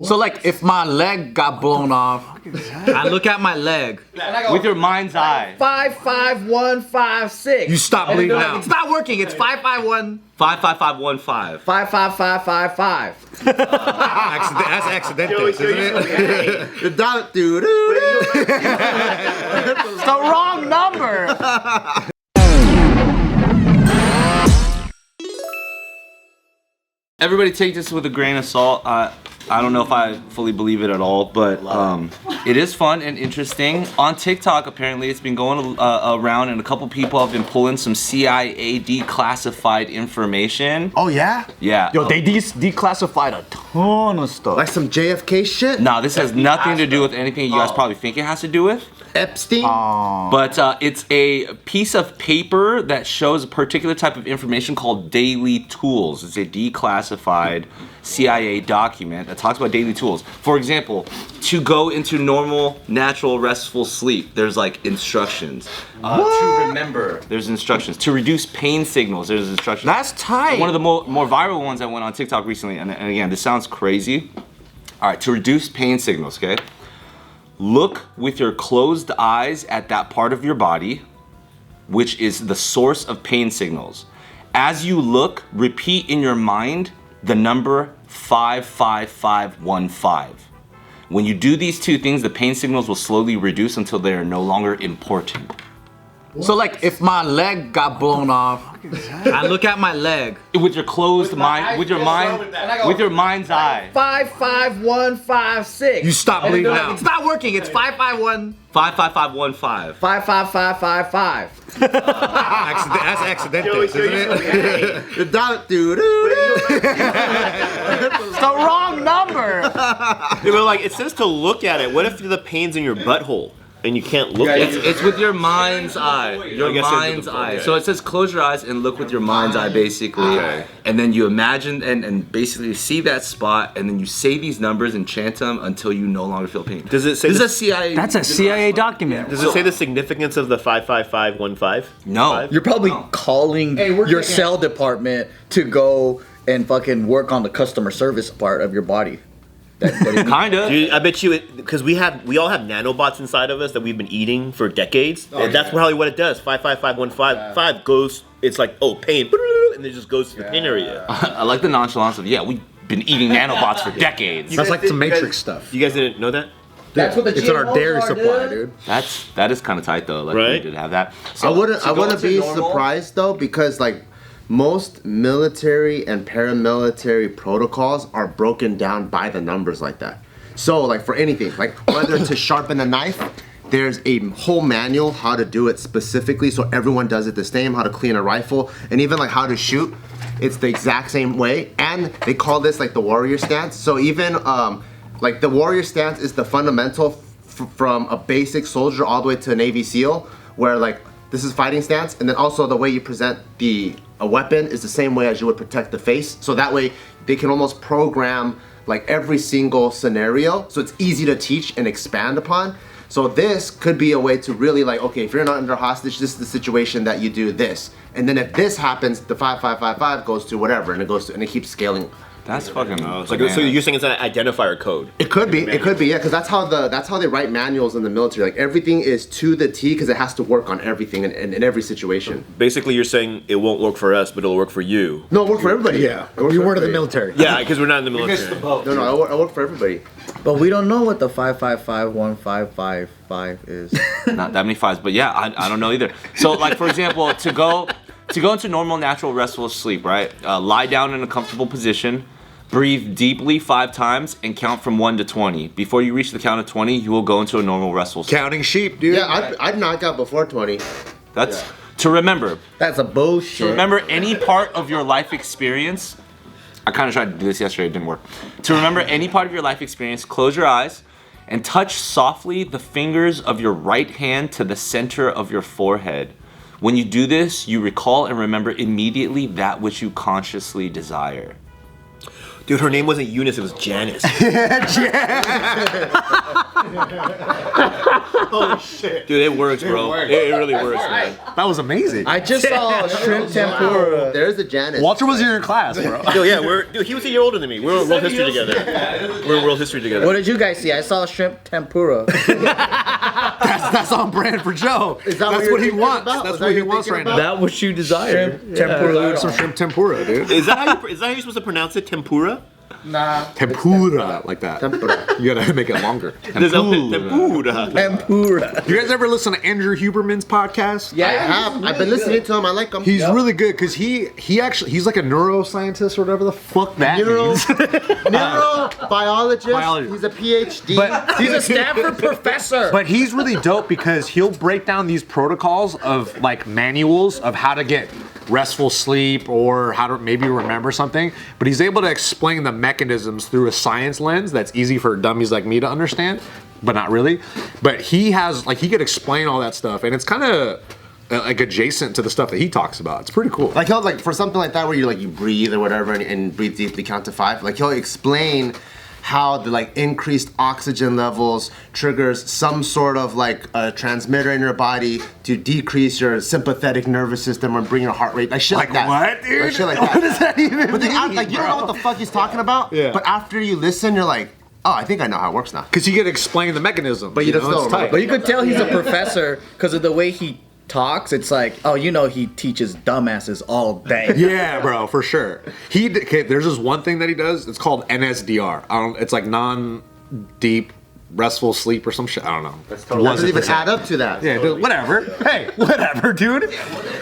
So like if my leg got blown off, I look at my leg with your mind's eye. 55156. You stop bleeding now. It's not working. It's 551 55515. 55555. That's accidental, isn't it? The dot, dude. It's the wrong number. Everybody take this with a grain of salt. I don't know if I fully believe it at all, but it is fun and interesting. On TikTok, apparently, it's been going around, and a couple people have been pulling some CIA declassified information. Oh yeah? Yeah. Yo, they declassified a ton of stuff. Like some JFK shit? No, this has nothing to do with anything you guys probably think it has to do with. Epstein? But it's a piece of paper that shows a particular type of information called daily tools. It's a declassified CIA document that talks about daily tools. For example, to go into normal, natural, restful sleep, there's like instructions. To remember, there's instructions. To reduce pain signals, there's instructions. That's tight. One of the more viral ones that went on TikTok recently, and again, this sounds crazy. All right, to reduce pain signals, okay? Look with your closed eyes at that part of your body, which is the source of pain signals. As you look, repeat in your mind the number 55515. When you do these two things, the pain signals will slowly reduce until they are no longer important. So like if my leg got blown off, I look at my leg with your closed mind, with your mind's eye. 55156. You stop bleeding now. It's not working. It's 551 55515. 55555. That's accidental, isn't it? The dot, dude. It's the wrong number. They were like, it says to look at it. What if the pain's in your butthole and you can't look at it? It's with your mind's eye. Your mind's eye. So it says close your eyes and look with your mind's eye, basically. Okay. And then you imagine and basically see that spot, and then you say these numbers and chant them until you no longer feel pain. Does it say This is a CIA. That's a CIA document. Does it say the significance of the 55515? No. You're probably calling your cell department to go and fucking work on the customer service part of your body. Kinda. Dude, I bet you, because we all have nanobots inside of us that we've been eating for decades. And that's probably what it does. 55515 goes. It's like, oh, pain, and it just goes to the pain area. I like the nonchalance of, yeah, we've been eating nanobots for decades. That's like some Matrix stuff. You guys didn't know that? That's what the It's in our GMOs dairy are, supply, dude. That is kind of tight though. Like we Right? did have that. I wouldn't to be normal- surprised though, because like most military and paramilitary protocols are broken down by the numbers like that. So like for anything, like whether to sharpen a knife, there's a whole manual how to do it specifically so everyone does it the same, how to clean a rifle, and even like how to shoot. It's the exact same way, and they call this like the warrior stance. So even like the warrior stance is the fundamental from a basic soldier all the way to a Navy SEAL, where like this is fighting stance, and then also the way you present a weapon is the same way as you would protect the face. So that way they can almost program like every single scenario, so it's easy to teach and expand upon. So this could be a way to really like, okay, if you're not under hostage, this is the situation that you do this. And then if this happens, the 5555 goes to whatever, and it keeps scaling. That's fucking. So you're saying it's an identifier code? It could be, yeah, because that's how they write manuals in the military. Like everything is to the T because it has to work on everything in every situation. Basically, you're saying it won't work for us, but it'll work for you. No, it works for everybody. Yeah, It works you for weren't in the everybody. military. Yeah, because we're not in the military. No, I work for everybody. But we don't know what the 5551555 is. Not that many fives, but yeah, I don't know either. So like for example, to go into normal, natural, restful sleep, right? Lie down in a comfortable position. Breathe deeply 5 times and count from 1 to 20. Before you reach the count of 20, you will go into a normal restful sleep. Counting sheep, dude. Yeah, I'd knock out before 20. That's to remember. That's a bullshit. To remember any part of your life experience. I kind of tried to do this yesterday, it didn't work. To remember any part of your life experience, close your eyes and touch softly the fingers of your right hand to the center of your forehead. When you do this, you recall and remember immediately that which you consciously desire. Dude, her name wasn't Eunice, it was Janice. Holy shit. Dude, it works, bro. It really works, man. That was amazing. I just saw shrimp tempura. There's the Janice. Walter was in your class, bro. Yo, yeah, dude, he was a year older than me. We're in world history together. We're in world history together. What did you guys see? I saw shrimp tempura. That's on brand for Joe. Is that That's what what he you're wants. thinking about? That's Was what that he you're wants thinking right about? now. That what you desire. Tempura. Some shrimp tempura, dude. Is that how you're supposed to pronounce it? Tempura? Tempura, like that. Tempura. You gotta make it longer. There's a Tempura. tempura. Tempura. You guys ever listen to Andrew Huberman's podcast? Yeah, I have. I've been listening to him. I like him. He's really good because he's like a neuroscientist or whatever the fuck that means. Neurobiologist. Biologist. He's a PhD. But he's a Stanford professor. But he's really dope because he'll break down these protocols of like manuals of how to get restful sleep or how to maybe remember something. But he's able to explain the mechanisms through a science lens that's easy for dummies like me to understand, but not really. But he has like he could explain all that stuff, and it's kind of like adjacent to the stuff that he talks about. It's pretty cool. Like he'll like for something like that where you breathe or whatever and breathe deeply, count to 5. Like he'll explain how the like increased oxygen levels triggers some sort of like a transmitter in your body to decrease your sympathetic nervous system or bring your heart rate. Like shit like that. What, dude? Like shit like that. What does that even But then, mean, like you don't know what the fuck he's talking about. Yeah. But after you listen, you're like, oh, I think I know how it works now. Because he could explain the mechanism. But you just know, it's don't, tight. But you could tell he's a professor because of the way he talks. It's like, oh, you know, he teaches dumbasses all day. Yeah, bro, for sure. There's this one thing that he does. It's called NSDR. It's like non-deep restful sleep or some shit. I don't know. It doesn't even add up to that. Yeah, dude, whatever. Hey, whatever, dude.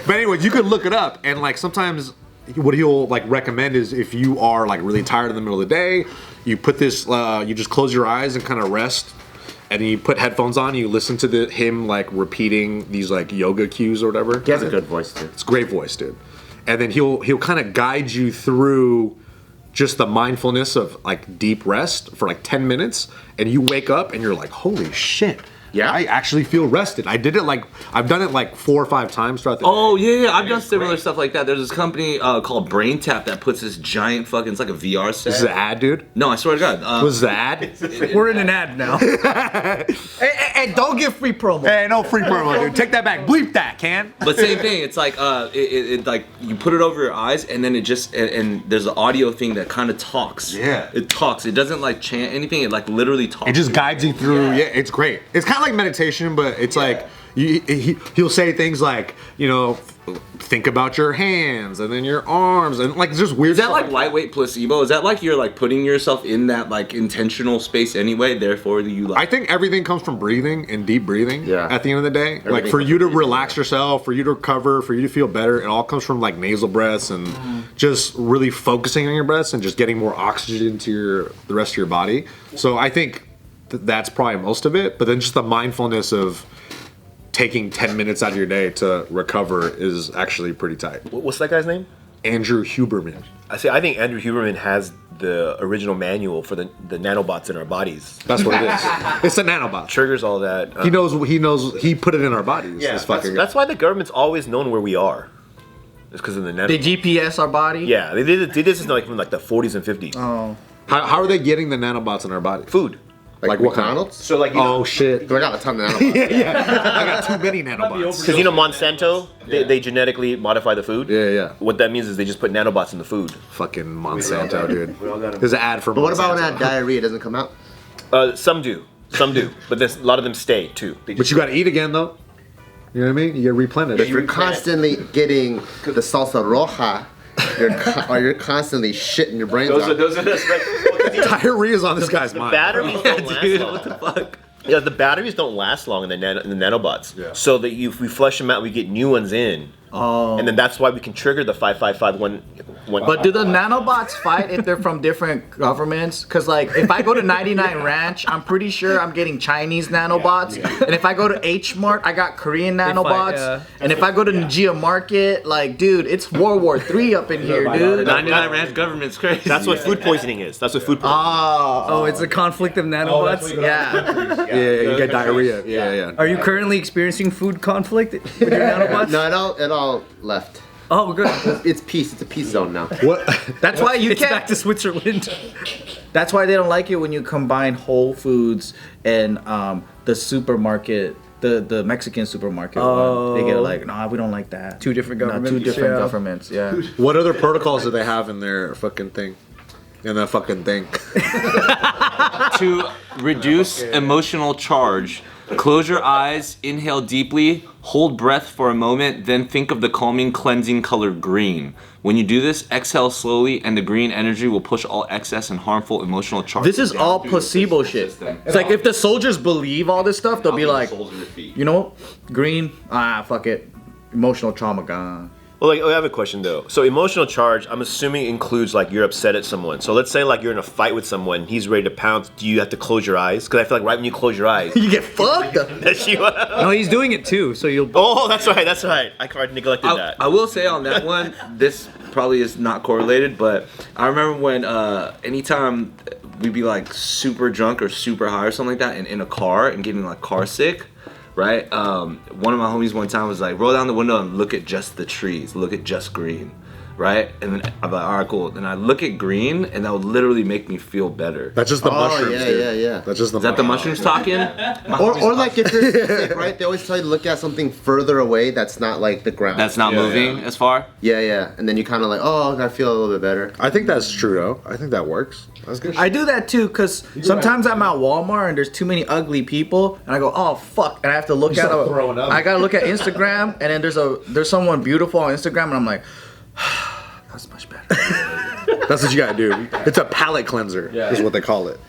But anyways, you could look it up, and like sometimes what he'll like recommend is if you are like really tired in the middle of the day, you put this, you just close your eyes and kind of rest. And you put headphones on, you listen to him like repeating these like yoga cues or whatever. He has a good voice too. It's a great voice, dude. And then he'll kind of guide you through just the mindfulness of like deep rest for like 10 minutes, and you wake up and you're like, holy shit. Yeah. I actually feel rested. I've done it like 4 or 5 times throughout the day. Oh yeah, I've done similar stuff like that. There's this company called Brain Tap that puts this giant fucking, it's like a VR set. This is an ad, dude? No, I swear to God. Was the ad? We're in an ad now. Hey, don't give free promo. Hey, no free promo, dude. Take that back. Bleep that, can? But same thing. It's like it like you put it over your eyes, and then it just and there's an audio thing that kind of talks. Yeah. It talks. It doesn't like chant anything. It like literally talks. It just guides you through. Yeah, it's great. It's kind of like meditation, but it's like he'll say things like, you know, think about your hands and then your arms and like just weird. Is that stuff like lightweight placebo? Is that like you're like putting yourself in that like intentional space anyway? Therefore, you like. I think everything comes from breathing and deep breathing. Yeah. At the end of the day, Everything like for comes you to from breathing, relax yourself, for you to recover, for you to feel better, it all comes from like nasal breaths and just really focusing on your breaths and just getting more oxygen to the rest of your body. So I think that's probably most of it. But then just the mindfulness of taking 10 minutes out of your day to recover is actually pretty tight. What's that guy's name? Andrew Huberman. I think Andrew Huberman has the original manual for the nanobots in our bodies. That's what it is. It's a nanobot. Triggers all that. He knows. He put it in our bodies. Yeah, this fucking guy. that's why the government's always known where we are. It's because of the nano. They GPS our body? Yeah, they did this is like from like the 40s and 50s. Oh. How are they getting the nanobots in our body? Food. Like what kind? McDonald's? So like Oh shit! I got a ton of nanobots. I got too many nanobots. because Monsanto, they genetically modify the food. Yeah. What that means is they just put nanobots in the food. Fucking Monsanto, dude. There's an ad for. But what about when Monsanto. I have diarrhea? It doesn't come out? Some do, but a lot of them stay too. But you got to eat again though. You know what I mean? You got to replenish. If you're constantly getting the salsa roja, you're constantly shitting your brains out. Those are the Diarrhea's on this guy's mind. batteries don't last Dude, long. what the fuck? Yeah, the batteries don't last long in the nanobots. Yeah. So that if we flush them out, we get new ones in. Oh. And then that's why we can trigger the 5551. But do the nanobots fight if they're from different governments? Because, like, if I go to 99 Ranch, I'm pretty sure I'm getting Chinese nanobots. And if I go to H Mart, I got Korean nanobots. yeah. And if I go to Najia Market, like, dude, it's World War III up in here, dude. 99 Ranch government's crazy. That's what food poisoning is. That's what food poisoning Oh, it's a conflict of nanobots. Yeah. Yeah, you get diarrhea. Yeah. Are you currently experiencing food conflict with your nanobots? No, it all left. Oh, good. It's peace. It's a peace zone now. What? That's why you It's can't. back to Switzerland. That's why they don't like it when you combine Whole Foods and the supermarket, the Mexican supermarket. One. They get like, nah, we don't like that. Two different Nah, governments. two different yeah. governments. Yeah. What other protocols do they have in their fucking thing? In that fucking thing. To reduce emotional charge, close your eyes, inhale deeply, hold breath for a moment, then think of the calming, cleansing color green. When you do this, exhale slowly, and the green energy will push all excess and harmful emotional charge. This is all placebo shit. It's like if the soldiers believe all this stuff, they'll be like, you know, green, fuck it, emotional trauma gone. Well, like, I have a question though. So emotional charge, I'm assuming includes like you're upset at someone. So let's say like you're in a fight with someone, he's ready to pounce. Do you have to close your eyes? Because I feel like right when you close your eyes, You get fucked. that's you. No, he's doing it too. So you'll. Oh, that's right. That's right. I neglected that. I will say on that one, this probably is not correlated, but I remember when anytime we'd be like super drunk or super high or something like that, and in a car and getting like car sick, right? One of my homies one time was like, roll down the window and look at just the trees, look at just green, right? And then I'm like, all right, cool. Then I look at green, and that would literally make me feel better. That's just the mushrooms, yeah, dude. yeah. That's just the Is that the mushrooms talking? Or like if you're sick, right? They always tell you to look at something further away that's not like the ground. That's not moving as far? Yeah. And then you kind of like, oh, I feel a little bit better. I think that's true, though. I think that works. That's good. I do that too, cause sometimes I'm at Walmart and there's too many ugly people, and I go, oh fuck, and I have to look at. I gotta look at Instagram, and then there's someone beautiful on Instagram, and I'm like, that's much better. That's what you gotta do. It's a palate cleanser, is what they call it.